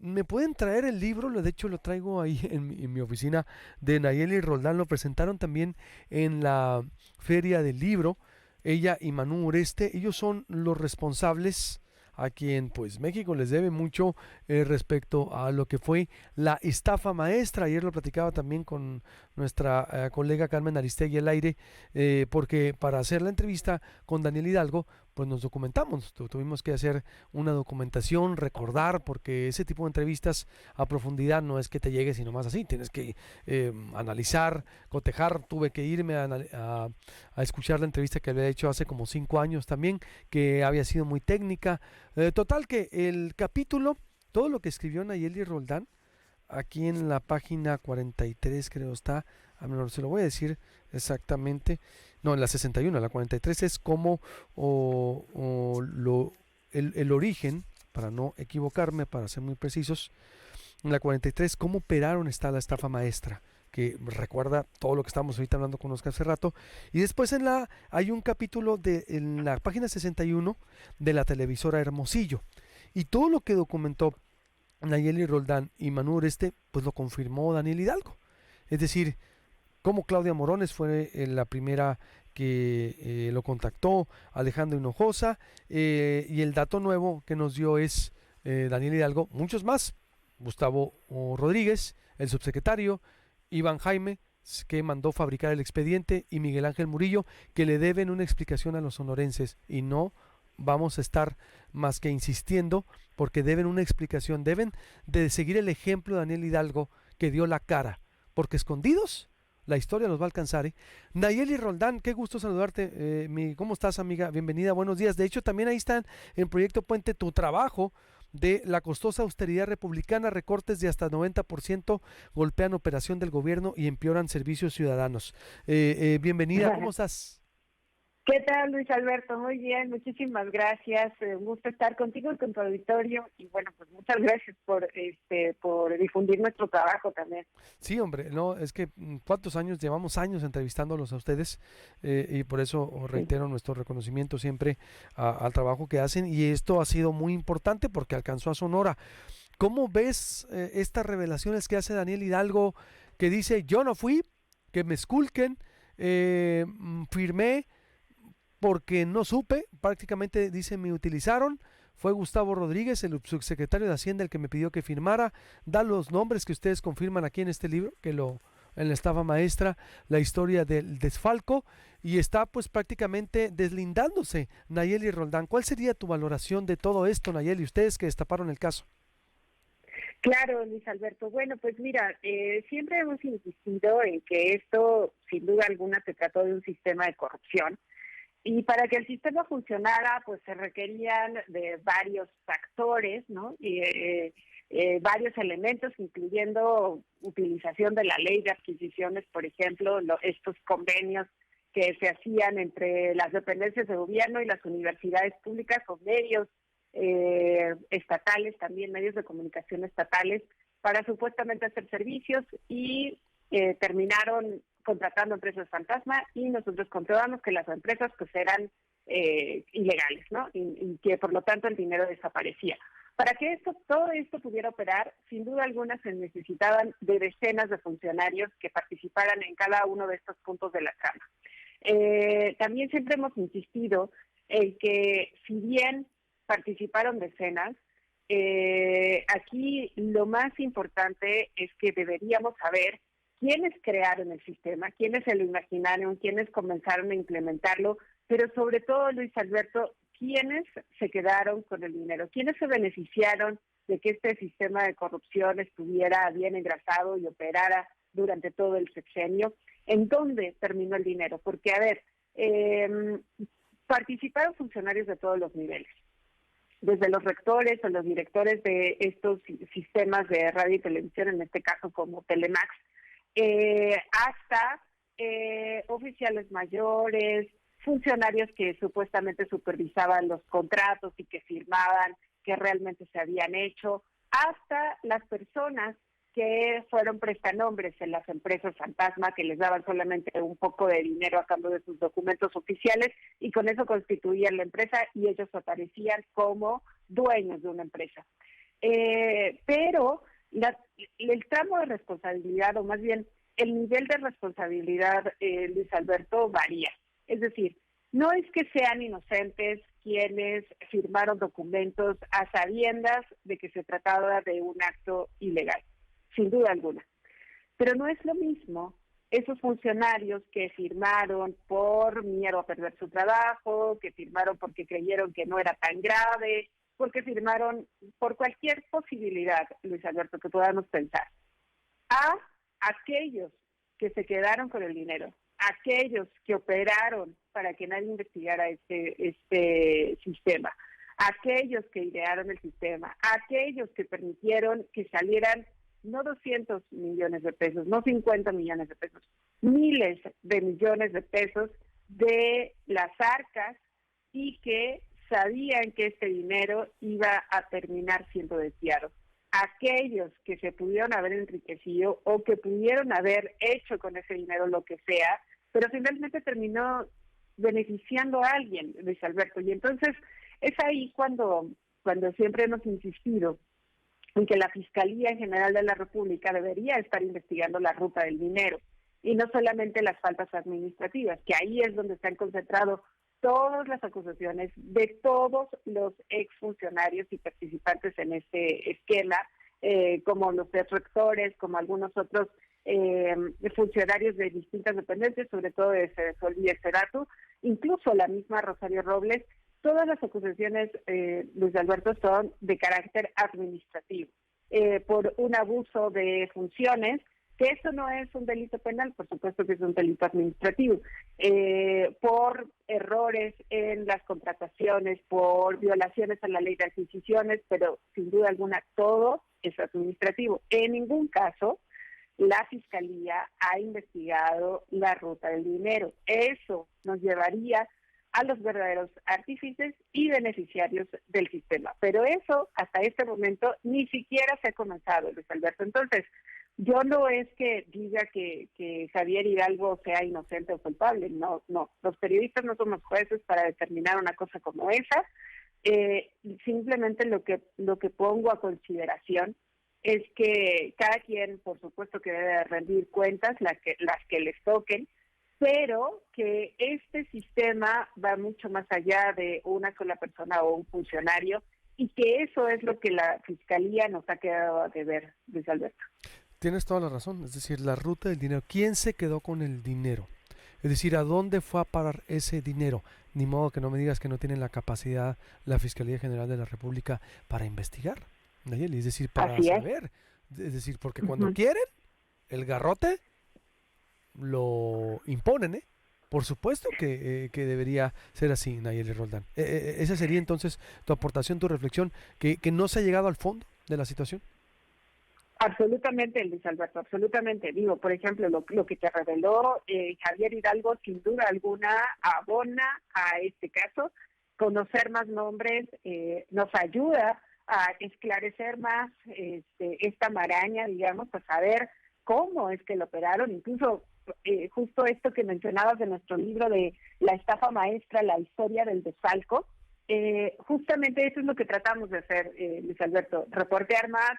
¿Me pueden traer el libro? De hecho, lo traigo ahí en mi oficina de Nayeli Roldán. Lo presentaron también en la Feria del Libro. Ella y Manu Ureste, ellos son los responsables a quien pues México les debe mucho respecto a lo que fue la estafa maestra. Ayer lo platicaba también con nuestra colega Carmen Aristegui al aire, porque para hacer la entrevista con Daniel Hidalgo, pues nos documentamos, tuvimos que hacer una documentación, recordar, porque ese tipo de entrevistas a profundidad no es que te llegue sino más así, tienes que analizar, cotejar. Tuve que irme a escuchar la entrevista que había hecho hace como 5 años también, que había sido muy técnica. Total que el capítulo, todo lo que escribió Nayeli Roldán, aquí en la página 43 creo está, a ver, se lo voy a decir exactamente, no, en la 61, la 43 es como el origen, para no equivocarme, para ser muy precisos, en la 43, cómo operaron está la estafa maestra, que recuerda todo lo que estamos ahorita hablando con Oscar hace rato. Y después hay un capítulo en la página 61 de la televisora Hermosillo. Y todo lo que documentó Nayeli Roldán y Manu Oreste, pues lo confirmó Daniel Hidalgo. Es decir, cómo Claudia Morones fue la primera que lo contactó, Alejandro Hinojosa, y el dato nuevo que nos dio es Daniel Hidalgo, muchos más, Gustavo Rodríguez, el subsecretario, Iván Jaime, que mandó fabricar el expediente, y Miguel Ángel Murillo, que le deben una explicación a los sonorenses, y no vamos a estar más que insistiendo, porque deben una explicación, deben de seguir el ejemplo de Daniel Hidalgo, que dio la cara, porque escondidos la historia los va a alcanzar. Nayeli Roldán, qué gusto saludarte. ¿Cómo estás, amiga? Bienvenida, buenos días. De hecho, también ahí están en Proyecto Puente tu trabajo de la costosa austeridad republicana, recortes de hasta 90%, golpean operación del gobierno y empeoran servicios ciudadanos. Bienvenida, ¿cómo estás? ¿Qué tal, Luis Alberto? Muy bien, muchísimas gracias. Un gusto estar contigo y con tu auditorio. Y bueno, pues muchas gracias por difundir nuestro trabajo también. Sí, hombre, no, es que cuántos años, llevamos años entrevistándolos a ustedes, y por eso os Sí. reitero nuestro reconocimiento siempre al trabajo que hacen, y esto ha sido muy importante porque alcanzó a Sonora. ¿Cómo ves estas revelaciones que hace Daniel Hidalgo, que dice yo no fui, que me esculquen, firmé porque no supe, prácticamente dice me utilizaron, fue Gustavo Rodríguez, el subsecretario de Hacienda, el que me pidió que firmara, da los nombres que ustedes confirman aquí en este libro, en la estafa maestra, la historia del desfalco, y está pues prácticamente deslindándose Nayeli Roldán. ¿Cuál sería tu valoración de todo esto, Nayeli, ustedes que destaparon el caso? Claro, Luis Alberto. Bueno, pues mira, siempre hemos insistido en que esto, sin duda alguna, se trató de un sistema de corrupción. Y para que el sistema funcionara, pues se requerían de varios factores, ¿no? Varios elementos, incluyendo utilización de la ley de adquisiciones, por ejemplo, estos convenios que se hacían entre las dependencias de gobierno y las universidades públicas o medios estatales, también medios de comunicación estatales, para supuestamente hacer servicios y terminaron contratando empresas fantasma y nosotros comprobamos que las empresas pues eran ilegales, ¿no? Y que por lo tanto el dinero desaparecía. Para que todo esto pudiera operar, sin duda alguna se necesitaban de decenas de funcionarios que participaran en cada uno de estos puntos de la trama. También siempre hemos insistido en que si bien participaron decenas, aquí lo más importante es que deberíamos saber quiénes crearon el sistema, quiénes se lo imaginaron, quiénes comenzaron a implementarlo, pero sobre todo, Luis Alberto, quiénes se quedaron con el dinero, quiénes se beneficiaron de que este sistema de corrupción estuviera bien engrasado y operara durante todo el sexenio, en dónde terminó el dinero, porque a ver, participaron funcionarios de todos los niveles, desde los rectores o los directores de estos sistemas de radio y televisión, en este caso como Telemax, hasta oficiales mayores, funcionarios que supuestamente supervisaban los contratos y que firmaban que realmente se habían hecho, hasta las personas que fueron prestanombres en las empresas fantasma que les daban solamente un poco de dinero a cambio de sus documentos oficiales y con eso constituían la empresa y ellos aparecían como dueños de una empresa. Pero el tramo de responsabilidad, o más bien el nivel de responsabilidad, Luis Alberto, varía. Es decir, no es que sean inocentes quienes firmaron documentos a sabiendas de que se trataba de un acto ilegal, sin duda alguna. Pero no es lo mismo esos funcionarios que firmaron por miedo a perder su trabajo, que firmaron porque creyeron que no era tan grave, porque firmaron por cualquier posibilidad, Luis Alberto, que podamos pensar, a aquellos que se quedaron con el dinero, aquellos que operaron para que nadie investigara este sistema, aquellos que idearon el sistema, aquellos que permitieron que salieran no 200 millones de pesos, no 50 millones de pesos, miles de millones de pesos de las arcas y que sabían que este dinero iba a terminar siendo desviado. Aquellos que se pudieron haber enriquecido o que pudieron haber hecho con ese dinero lo que sea, pero finalmente terminó beneficiando a alguien, Luis Alberto. Y entonces es ahí cuando siempre hemos insistido en que la Fiscalía General de la República debería estar investigando la ruta del dinero y no solamente las faltas administrativas, que ahí es donde se han concentrado todas las acusaciones de todos los exfuncionarios y participantes en este esquema, como los rectores, como algunos otros funcionarios de distintas dependencias, sobre todo de Sedesol y Sedatu, incluso la misma Rosario Robles. Todas las acusaciones, Luis Alberto, son de carácter administrativo, por un abuso de funciones, que eso no es un delito penal, por supuesto que es un delito administrativo, por errores en las contrataciones, por violaciones a la ley de adquisiciones, pero sin duda alguna todo es administrativo. En ningún caso la Fiscalía ha investigado la ruta del dinero. Eso nos llevaría a los verdaderos artífices y beneficiarios del sistema. Pero eso, hasta este momento, ni siquiera se ha comenzado, Luis Alberto. Entonces, yo no es que diga que Javier Hidalgo sea inocente o culpable, no. Los periodistas no somos jueces para determinar una cosa como esa. Simplemente lo que pongo a consideración es que cada quien, por supuesto, que debe rendir cuentas, las que les toquen, pero que este sistema va mucho más allá de una sola persona o un funcionario, y que eso es lo que la Fiscalía nos ha quedado a deber, Luis Alberto. Tienes toda la razón, es decir, la ruta del dinero. ¿Quién se quedó con el dinero? Es decir, ¿a dónde fue a parar ese dinero? Ni modo que no me digas que no tienen la capacidad la Fiscalía General de la República para investigar, Nayeli, es decir, para saber. Es decir, porque cuando quieren, el garrote lo imponen, ¿eh? Por supuesto que debería ser así, Nayeli Roldán. Esa sería entonces tu aportación, tu reflexión, que no se ha llegado al fondo de la situación. Absolutamente, Luis Alberto, absolutamente. Digo, por ejemplo, lo que te reveló Javier Hidalgo, sin duda alguna, abona a este caso. Conocer más nombres nos ayuda a esclarecer más esta maraña, digamos, a saber cómo es que lo operaron. Incluso justo esto que mencionabas de nuestro libro de La estafa maestra, la historia del desfalco, justamente eso es lo que tratamos de hacer, Luis Alberto, reportear más,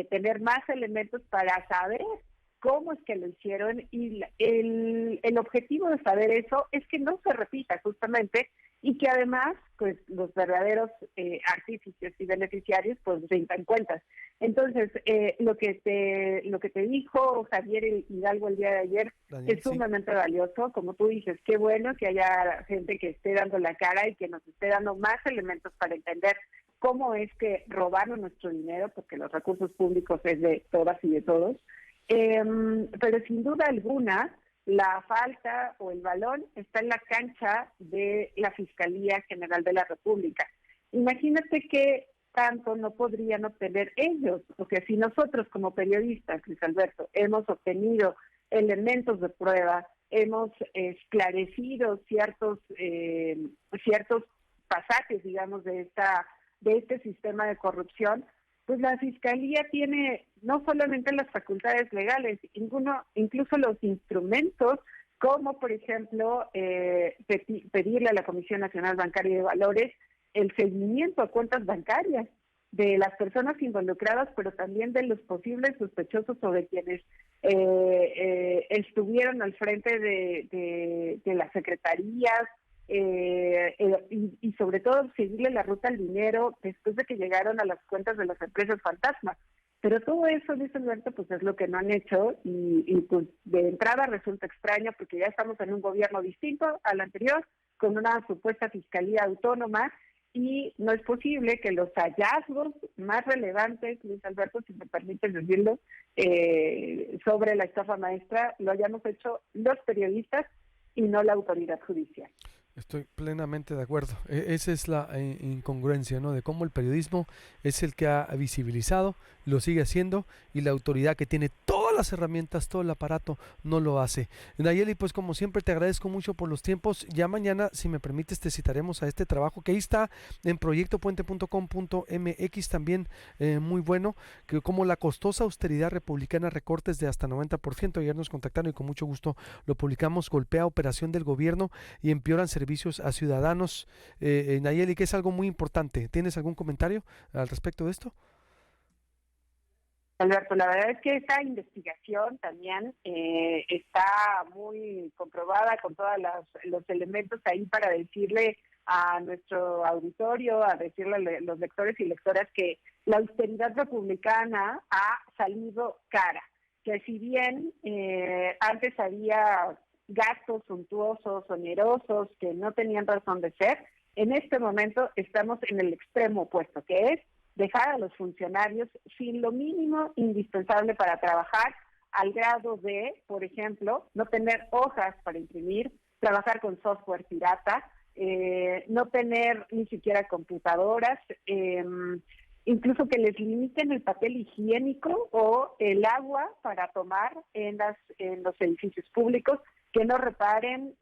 tener más elementos para saber cómo es que lo hicieron, y el objetivo de saber eso es que no se repita justamente, y que además pues los verdaderos artífices y beneficiarios pues rindan cuentas. Entonces lo que te dijo Javier Hidalgo el día de ayer es sumamente valioso, como tú dices. Qué bueno que haya gente que esté dando la cara y que nos esté dando más elementos para entender cómo es que robaron nuestro dinero, porque los recursos públicos es de todas y de todos. Pero sin duda alguna, la falta o el balón está en la cancha de la Fiscalía General de la República. Imagínate que tanto no podrían obtener ellos, porque si nosotros como periodistas, Luis Alberto, hemos obtenido elementos de prueba, hemos esclarecido ciertos pasajes, digamos, de este sistema de corrupción, pues la Fiscalía tiene no solamente las facultades legales, incluso los instrumentos, como por ejemplo pedirle a la Comisión Nacional Bancaria y de Valores el seguimiento a cuentas bancarias. de las personas involucradas, pero también de los posibles sospechosos o de quienes estuvieron al frente de las secretarías, y sobre todo seguirle la ruta al dinero después de que llegaron a las cuentas de las empresas fantasma. Pero todo eso, Luis Alberto, pues es lo que no han hecho y pues de entrada resulta extraño porque ya estamos en un gobierno distinto al anterior, con una supuesta fiscalía autónoma, y no es posible que los hallazgos más relevantes, Luis Alberto, si me permites decirlo, sobre la estafa maestra lo hayamos hecho los periodistas y no la autoridad judicial. Estoy plenamente de acuerdo. Esa es la incongruencia, ¿no? De cómo el periodismo es el que ha visibilizado, lo sigue haciendo, y la autoridad que tiene todas las herramientas, todo el aparato, no lo hace. Nayeli, pues como siempre te agradezco mucho por los tiempos. Ya mañana, si me permites, te citaremos a este trabajo que ahí está en proyectopuente.com.mx, también muy bueno, que como la costosa austeridad republicana, recortes de hasta 90%. Ayer nos contactaron y con mucho gusto lo publicamos. Golpea operación del gobierno y empeoran servicios a ciudadanos. Nayeli, que es algo muy importante. ¿Tienes algún comentario al respecto de esto? Alberto, la verdad es que esta investigación también está muy comprobada con todos los elementos ahí para decirle a nuestro auditorio, a decirle a los lectores y lectoras que la austeridad republicana ha salido cara, que si bien antes había gastos suntuosos, onerosos, que no tenían razón de ser, en este momento estamos en el extremo opuesto, que es dejar a los funcionarios sin lo mínimo indispensable para trabajar, al grado de, por ejemplo, no tener hojas para imprimir, trabajar con software pirata, no tener ni siquiera computadoras, incluso que les limiten el papel higiénico o el agua para tomar en los edificios públicos, que no reparen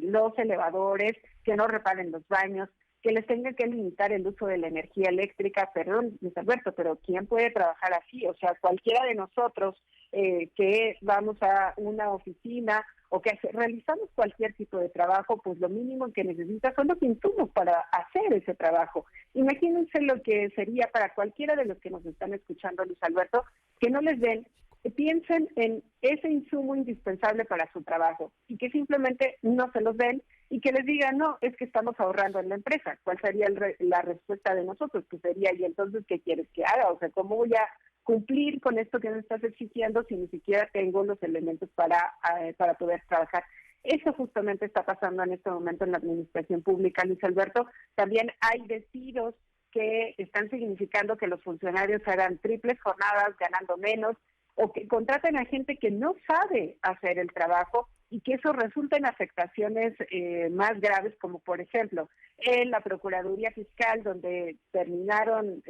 los elevadores, que no reparen los baños, que les tengan que limitar el uso de la energía eléctrica. Perdón, Luis Alberto, pero ¿quién puede trabajar así? O sea, cualquiera de nosotros que vamos a una oficina o que realizamos cualquier tipo de trabajo, pues lo mínimo que necesita son los insumos para hacer ese trabajo. Imagínense lo que sería para cualquiera de los que nos están escuchando, Luis Alberto, que no les den, que piensen en ese insumo indispensable para su trabajo y que simplemente no se los den y que les digan, no, es que estamos ahorrando en la empresa. ¿Cuál sería la respuesta de nosotros? Pues sería, ¿y entonces qué quieres que haga? O sea, ¿cómo voy a cumplir con esto que me estás exigiendo si ni siquiera tengo los elementos para poder trabajar? Eso justamente está pasando en este momento en la administración pública, Luis Alberto. También hay despidos que están significando que los funcionarios hagan triples jornadas ganando menos, o que contraten a gente que no sabe hacer el trabajo y que eso resulta en afectaciones más graves, como por ejemplo en la Procuraduría Fiscal, donde terminaron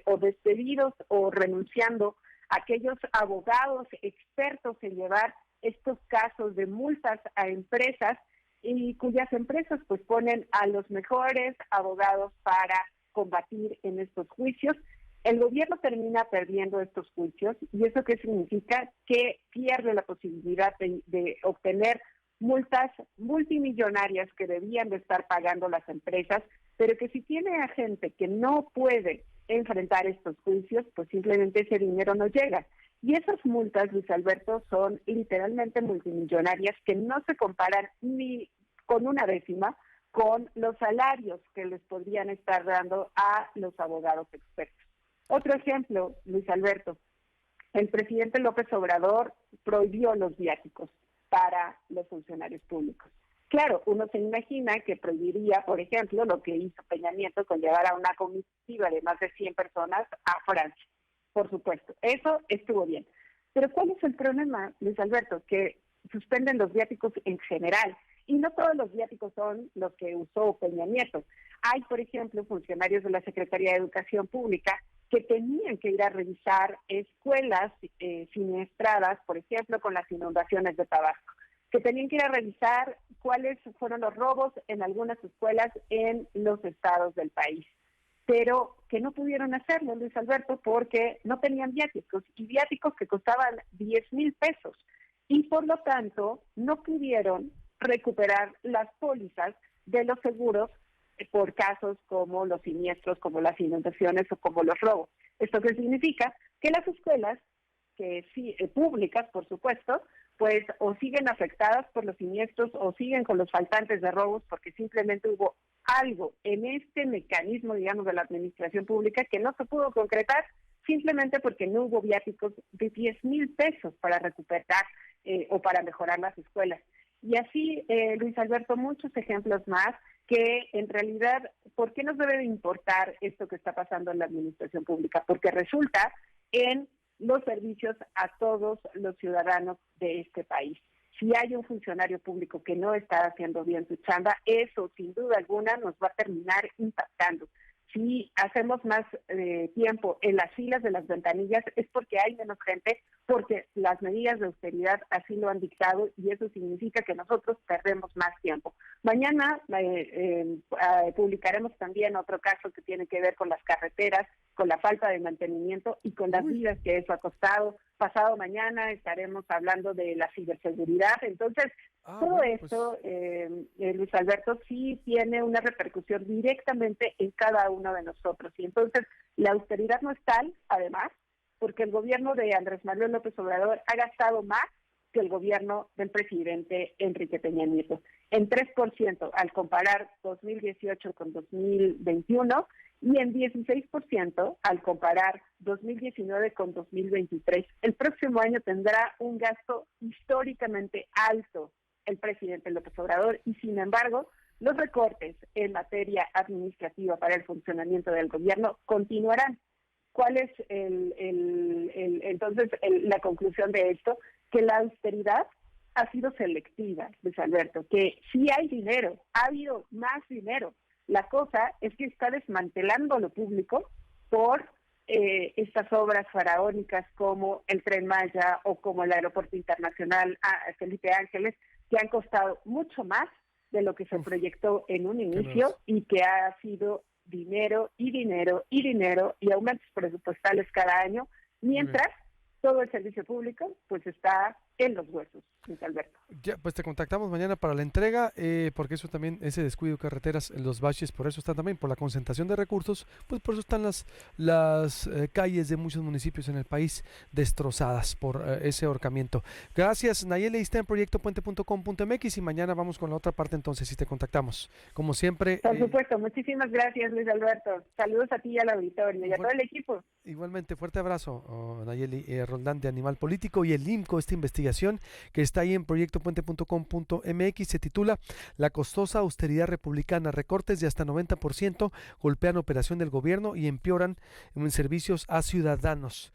o despedidos o renunciando aquellos abogados expertos en llevar estos casos de multas a empresas, y cuyas empresas pues ponen a los mejores abogados para combatir en estos juicios. El gobierno termina perdiendo estos juicios, y ¿eso qué significa? Que pierde la posibilidad de obtener multas multimillonarias que debían de estar pagando las empresas, pero que si tiene a gente que no puede enfrentar estos juicios, pues simplemente ese dinero no llega. Y esas multas, Luis Alberto, son literalmente multimillonarias que no se comparan ni con una décima con los salarios que les podrían estar dando a los abogados expertos. Otro ejemplo, Luis Alberto, el presidente López Obrador prohibió los viáticos para los funcionarios públicos. Claro, uno se imagina que prohibiría, por ejemplo, lo que hizo Peña Nieto con llevar a una comitiva de más de 100 personas a Francia. Por supuesto, eso estuvo bien. Pero ¿cuál es el problema, Luis Alberto? Que suspenden los viáticos en general, y no todos los viáticos son los que usó Peña Nieto. Hay, por ejemplo, funcionarios de la Secretaría de Educación Pública que tenían que ir a revisar escuelas siniestradas, por ejemplo, con las inundaciones de Tabasco, que tenían que ir a revisar cuáles fueron los robos en algunas escuelas en los estados del país, pero que no pudieron hacerlo, Luis Alberto, porque no tenían viáticos, y viáticos que costaban 10,000 pesos, y por lo tanto no pudieron recuperar las pólizas de los seguros por casos como los siniestros, como las inundaciones o como los robos. ¿Esto qué significa? Que las escuelas, que sí, públicas, por supuesto, pues o siguen afectadas por los siniestros o siguen con los faltantes de robos porque simplemente hubo algo en este mecanismo, digamos, de la administración pública que no se pudo concretar simplemente porque no hubo viáticos de 10,000 pesos para recuperar o para mejorar las escuelas. Y así, Luis Alberto, muchos ejemplos más que en realidad, ¿por qué nos debe de importar esto que está pasando en la administración pública? Porque resulta en los servicios a todos los ciudadanos de este país. Si hay un funcionario público que no está haciendo bien su chamba, eso sin duda alguna nos va a terminar impactando. Si hacemos más tiempo en las filas de las ventanillas es porque hay menos gente, porque las medidas de austeridad así lo han dictado y eso significa que nosotros perdemos más tiempo. Mañana publicaremos también otro caso que tiene que ver con las carreteras, con la falta de mantenimiento y con las vidas que eso ha costado. Pasado mañana estaremos hablando de la ciberseguridad. Entonces, todo esto, Luis Alberto, sí tiene una repercusión directamente en cada uno de nosotros. Y entonces, la austeridad no es tal, además, porque el gobierno de Andrés Manuel López Obrador ha gastado más que el gobierno del presidente Enrique Peña Nieto, en 3% al comparar 2018 con 2021 y en 16% al comparar 2019 con 2023. El próximo año tendrá un gasto históricamente alto el presidente López Obrador y, sin embargo, los recortes en materia administrativa para el funcionamiento del gobierno continuarán. ¿Cuál es entonces la conclusión de esto? Que la austeridad ha sido selectiva, Luis Alberto, que sí hay dinero, ha habido más dinero. La cosa es que está desmantelando lo público por estas obras faraónicas como el Tren Maya o como el Aeropuerto Internacional Felipe Ángeles, que han costado mucho más de lo que se proyectó en un inicio y que ha sido dinero y dinero y dinero y aumentos presupuestales cada año, mientras todo el servicio público pues está en los huesos, Luis Alberto. Ya, pues te contactamos mañana para la entrega, porque eso también, ese descuido de carreteras, los baches, por eso está también, por la concentración de recursos, pues por eso están las calles de muchos municipios en el país destrozadas por ese ahorcamiento. Gracias, Nayeli, está en proyectopuente.com.mx y mañana vamos con la otra parte entonces, si te contactamos. Como siempre. Por supuesto, muchísimas gracias, Luis Alberto. Saludos a ti y al auditorio y a todo el equipo. Igualmente, fuerte abrazo, Nayeli Roldán de Animal Político y el IMCO, esta investigación que está ahí en proyectopuente.com.mx, se titula La costosa austeridad republicana, recortes de hasta 90% golpean operación del gobierno y empeoran en servicios a ciudadanos.